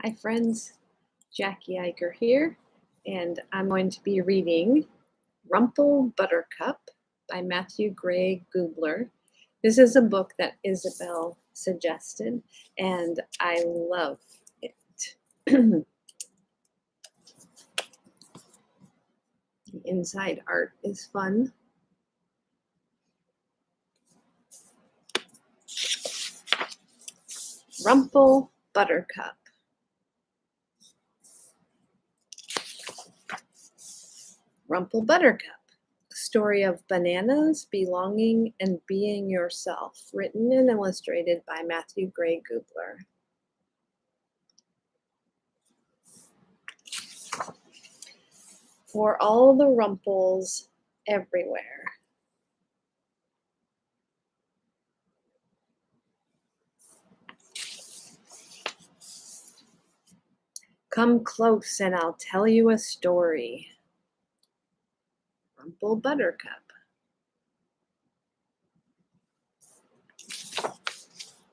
Hi friends, Jackie here, and I'm going to be reading Rumple Buttercup by Matthew Gray Gubler. This is a book that Isabel suggested, and I love it. The inside art is fun. Rumple Buttercup. Rumple Buttercup. Story of bananas, belonging, and being yourself. Written and illustrated by Matthew Gray Gubler. For all the rumples everywhere. Come close and I'll tell you a story. Rumple Buttercup.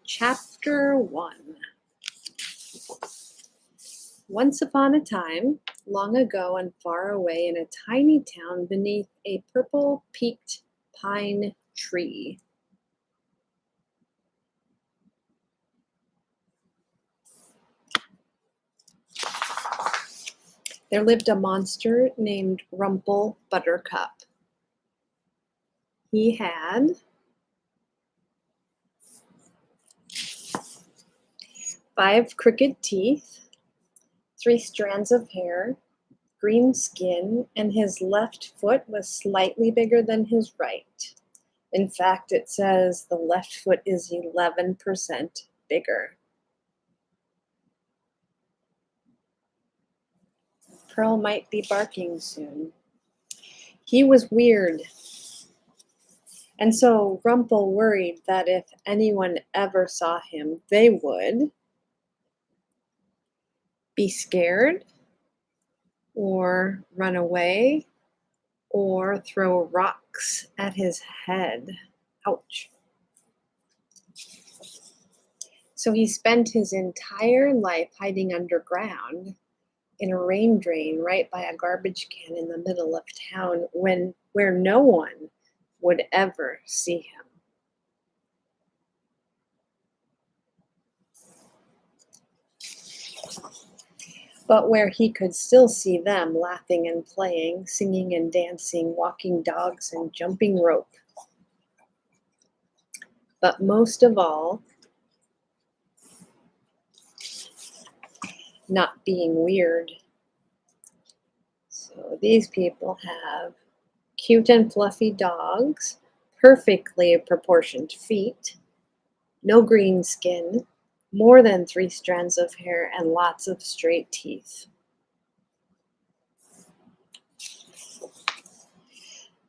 Chapter 1. Once upon a time, long ago and far away in a tiny town beneath a purple-peaked pine tree, there lived a monster named Rumple Buttercup. He had 5 crooked teeth, 3 strands of hair, green skin, and his left foot was slightly bigger than his right. In fact, it says the left foot is 11% bigger. Pearl might be barking soon. He was weird. And so Rumple worried that if anyone ever saw him, they would be scared, or run away, or throw rocks at his head. Ouch. So he spent his entire life hiding underground in a rain drain right by a garbage can in the middle of town where no one would ever see him. But where he could still see them laughing and playing, singing and dancing, walking dogs and jumping rope. But most of all, not being weird. So these people have cute and fluffy dogs, perfectly proportioned feet, no green skin, more than 3 strands of hair, and lots of straight teeth.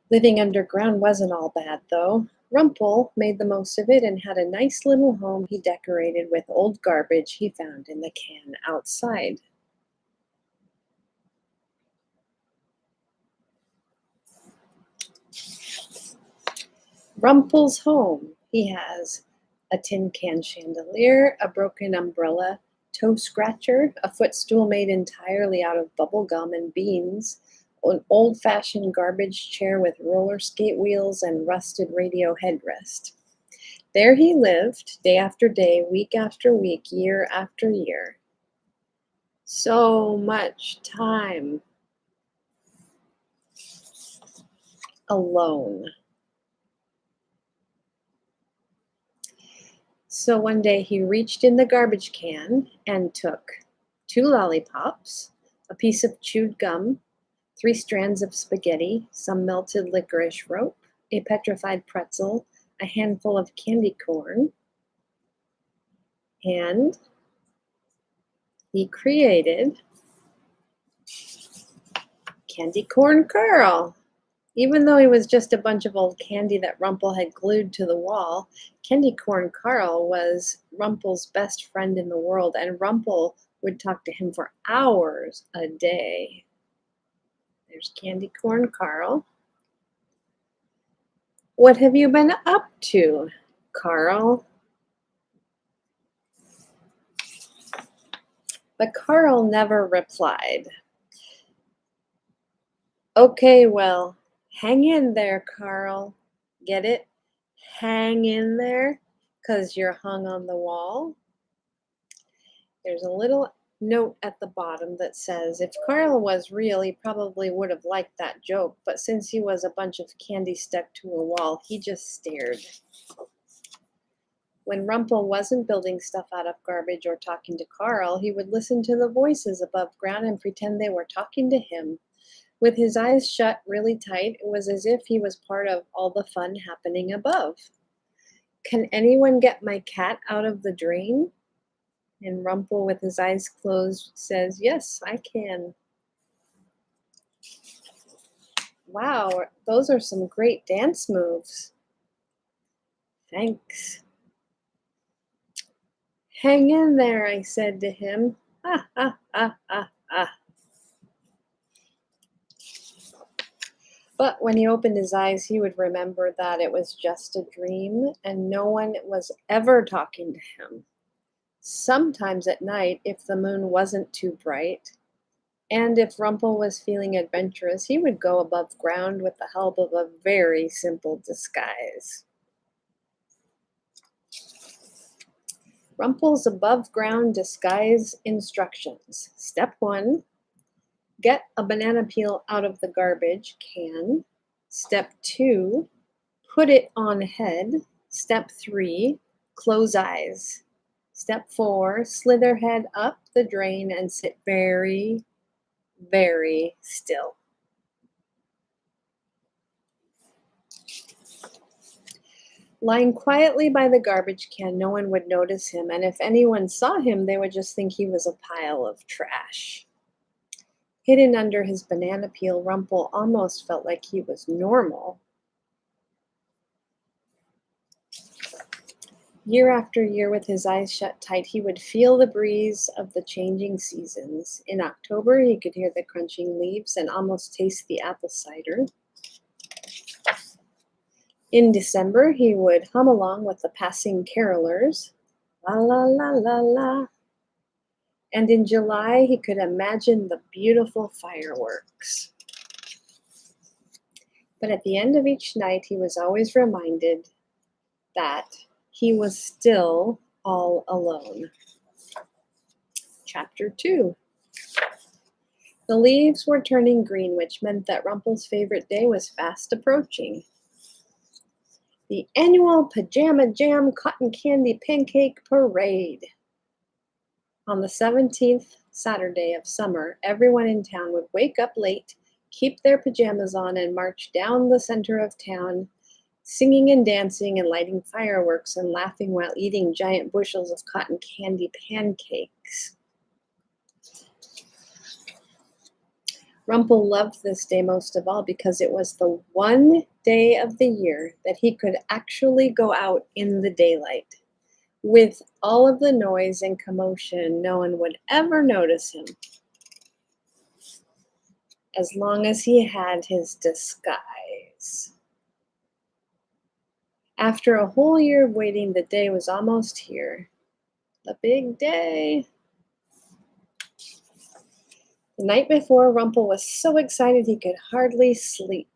Living underground wasn't all bad, though. Rumple made the most of it and had a nice little home he decorated with old garbage he found in the can outside. Rumple's home. He has a tin can chandelier, a broken umbrella, toe scratcher, a footstool made entirely out of bubble gum and beans, an old-fashioned garbage chair with roller skate wheels and rusted radio headrest. There he lived, day after day, week after week, year after year. So much time alone. So one day he reached in the garbage can and took 2 lollipops, a piece of chewed gum, 3 strands of spaghetti, some melted licorice rope, a petrified pretzel, a handful of candy corn, and he created Candy Corn Carl. Even though he was just a bunch of old candy that Rumple had glued to the wall, Candy Corn Carl was Rumple's best friend in the world, and Rumple would talk to him for hours a day. There's Candy Corn Carl. What have you been up to, Carl? But Carl never replied. Okay, well, hang in there, Carl. Get it? Hang in there, 'cause you're hung on the wall. There's a little note at the bottom that says, if Carl was real, he probably would have liked that joke, but since he was a bunch of candy stuck to a wall, he just stared. When Rumple wasn't building stuff out of garbage or talking to Carl, he would listen to the voices above ground and pretend they were talking to him. With his eyes shut really tight, it was as if he was part of all the fun happening above. Can anyone get my cat out of the drain? And Rumple, with his eyes closed, says, yes, I can. Wow, those are some great dance moves. Thanks. Hang in there, I said to him. Ah, ah, ah, ah, ah. But when he opened his eyes, he would remember that it was just a dream and no one was ever talking to him. Sometimes at night, if the moon wasn't too bright, and if Rumple was feeling adventurous, he would go above ground with the help of a very simple disguise. Rumple's above ground disguise instructions. Step 1, get a banana peel out of the garbage can. Step 2, put it on head. Step 3, close eyes. Step 4, slither head up the drain and sit very, very still. Lying quietly by the garbage can, no one would notice him, and if anyone saw him, they would just think he was a pile of trash. Hidden under his banana peel, Rumple almost felt like he was normal. Year after year, with his eyes shut tight, he would feel the breeze of the changing seasons. In October, he could hear the crunching leaves and almost taste the apple cider. In December, he would hum along with the passing carolers, la la la la la. And in July, he could imagine the beautiful fireworks. But at the end of each night, he was always reminded that he was still all alone. Chapter 2. The leaves were turning green, which meant that Rumple's favorite day was fast approaching. The annual Pajama Jam Cotton Candy Pancake Parade. On the 17th Saturday of summer, everyone in town would wake up late, keep their pajamas on, and march down the center of town, singing and dancing and lighting fireworks and laughing while eating giant bushels of cotton candy pancakes. Rumple loved this day most of all because it was the one day of the year that he could actually go out in the daylight. With all of the noise and commotion, no one would ever notice him, as long as he had his disguise. After a whole year of waiting, the day was almost here. The big day. The night before, Rumple was so excited he could hardly sleep.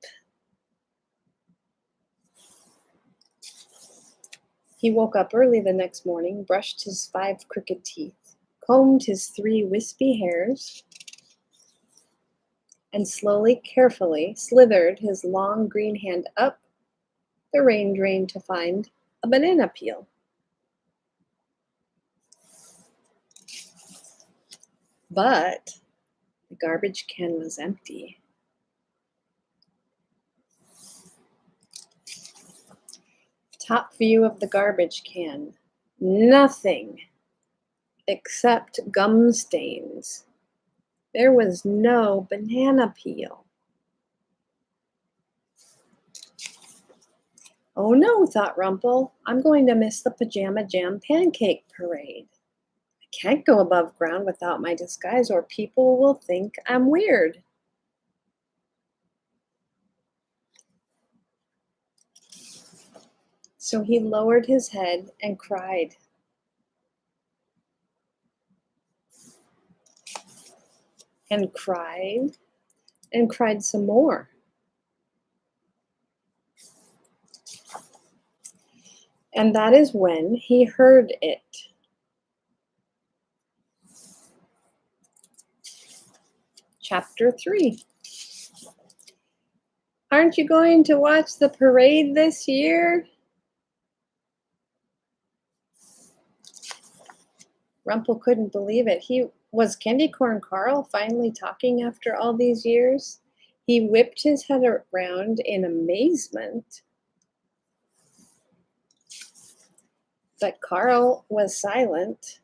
He woke up early the next morning, brushed his 5 crooked teeth, combed his 3 wispy hairs, and slowly, carefully slithered his long green hand up the rain drain to find a banana peel. But the garbage can was empty. Top view of the garbage can. Nothing except gum stains. There was no banana peel. Oh no, thought Rumple, I'm going to miss the Pajama Jam Pancake Parade. I can't go above ground without my disguise or people will think I'm weird. So he lowered his head and cried. and cried and cried some more. And that is when he heard it. Chapter 3. Aren't you going to watch the parade this year? Rumple couldn't believe it. Was Candy Corn Carl finally talking after all these years? He whipped his head around in amazement. But Carl was silent.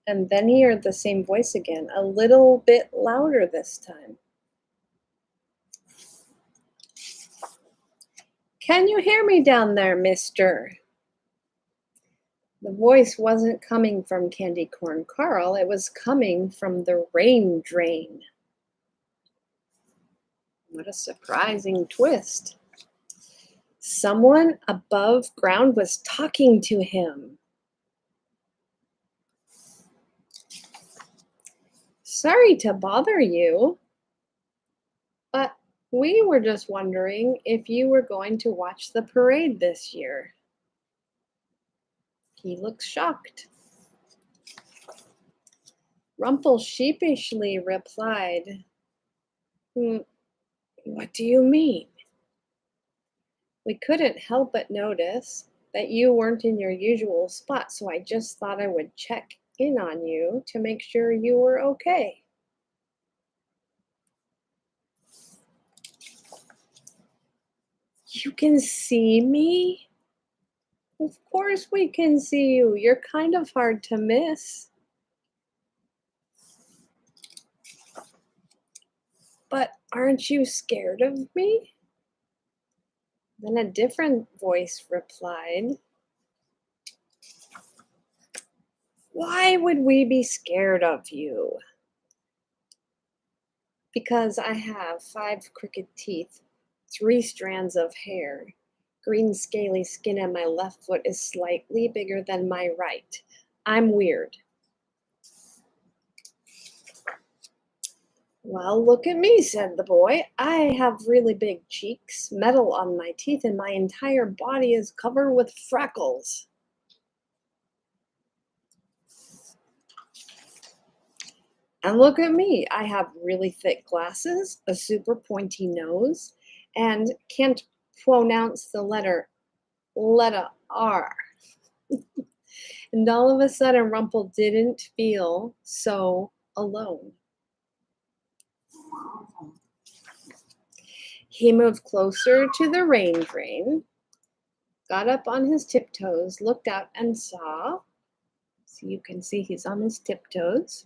And then he heard the same voice again, a little bit louder this time. Can you hear me down there, mister? The voice wasn't coming from Candy Corn Carl. It was coming from the rain drain. What a surprising twist. Someone above ground was talking to him. Sorry to bother you, but we were just wondering if you were going to watch the parade this year. He looked shocked. Rumple sheepishly replied, What do you mean? We couldn't help but notice that you weren't in your usual spot, so I just thought I would check in on you to make sure you were okay. You can see me? Of course we can see you. You're kind of hard to miss. But aren't you scared of me? Then a different voice replied, Why would we be scared of you? Because I have 5 crooked teeth, 3 strands of hair, green scaly skin, and my left foot is slightly bigger than my right. I'm weird. Well, look at me, said the boy. I have really big cheeks, metal on my teeth, and my entire body is covered with freckles. And look at me. I have really thick glasses, a super pointy nose, and can't pronounce the letter R. And all of a sudden, Rumple didn't feel so alone. He moved closer to the rain drain, got up on his tiptoes, looked out and saw, so you can see he's on his tiptoes,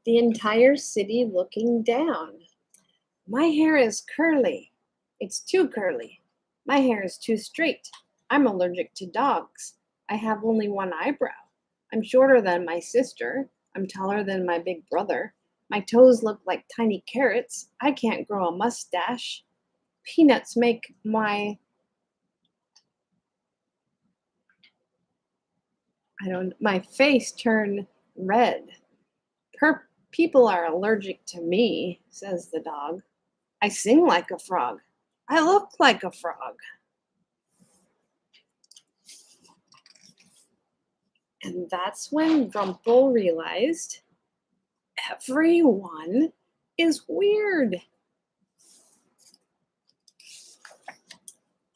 the entire city looking down. My hair is curly. It's too curly. My hair is too straight. I'm allergic to dogs. I have only 1 eyebrow. I'm shorter than my sister. I'm taller than my big brother. My toes look like tiny carrots. I can't grow a mustache. Peanuts make my face turn red. People are allergic to me, says the dog. I sing like a frog. I look like a frog. And that's when Rumple realized everyone is weird.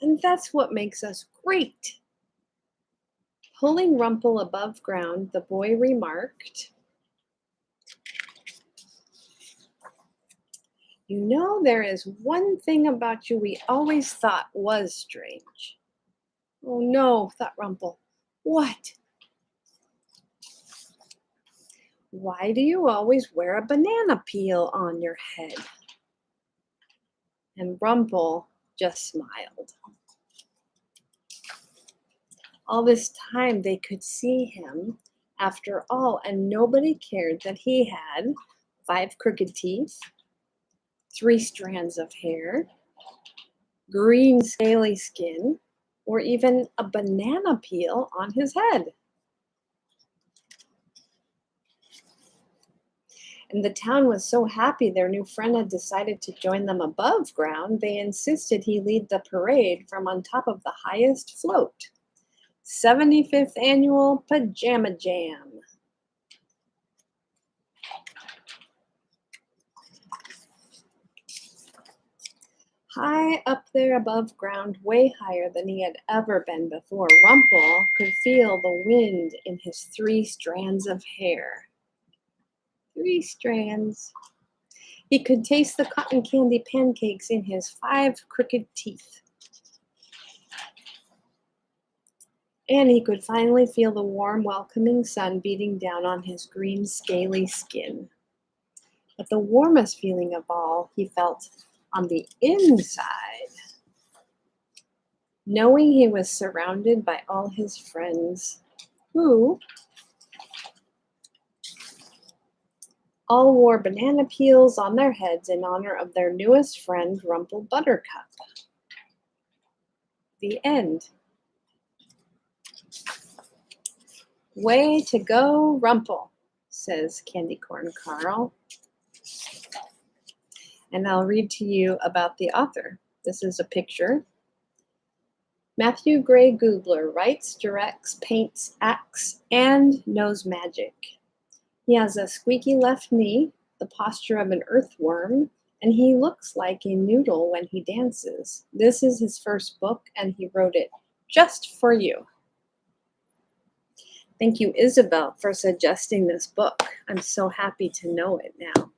And that's what makes us great. Pulling Rumple above ground, the boy remarked, You know, there is one thing about you we always thought was strange. Oh no, thought Rumple. What? Why do you always wear a banana peel on your head? And Rumple just smiled. All this time they could see him after all, and nobody cared that he had 5 crooked teeth, 3 strands of hair, green scaly skin, or even a banana peel on his head. And the town was so happy their new friend had decided to join them above ground, they insisted he lead the parade from on top of the highest float. 75th Annual Pajama Jam. High up there above ground, way higher than he had ever been before, Rumple could feel the wind in his 3 strands of hair. 3 strands. He could taste the cotton candy pancakes in his 5 crooked teeth. And he could finally feel the warm, welcoming sun beating down on his green, scaly skin. But the warmest feeling of all he felt on the inside, knowing he was surrounded by all his friends, who all wore banana peels on their heads in honor of their newest friend, Rumple Buttercup. The end. Way to go, Rumple, says Candy Corn Carl. And I'll read to you about the author. This is a picture. Matthew Gray Gubler writes, directs, paints, acts, and knows magic. He has a squeaky left knee, the posture of an earthworm, and he looks like a noodle when he dances. This is his first book, and he wrote it just for you. Thank you, Isabel, for suggesting this book. I'm so happy to know it now.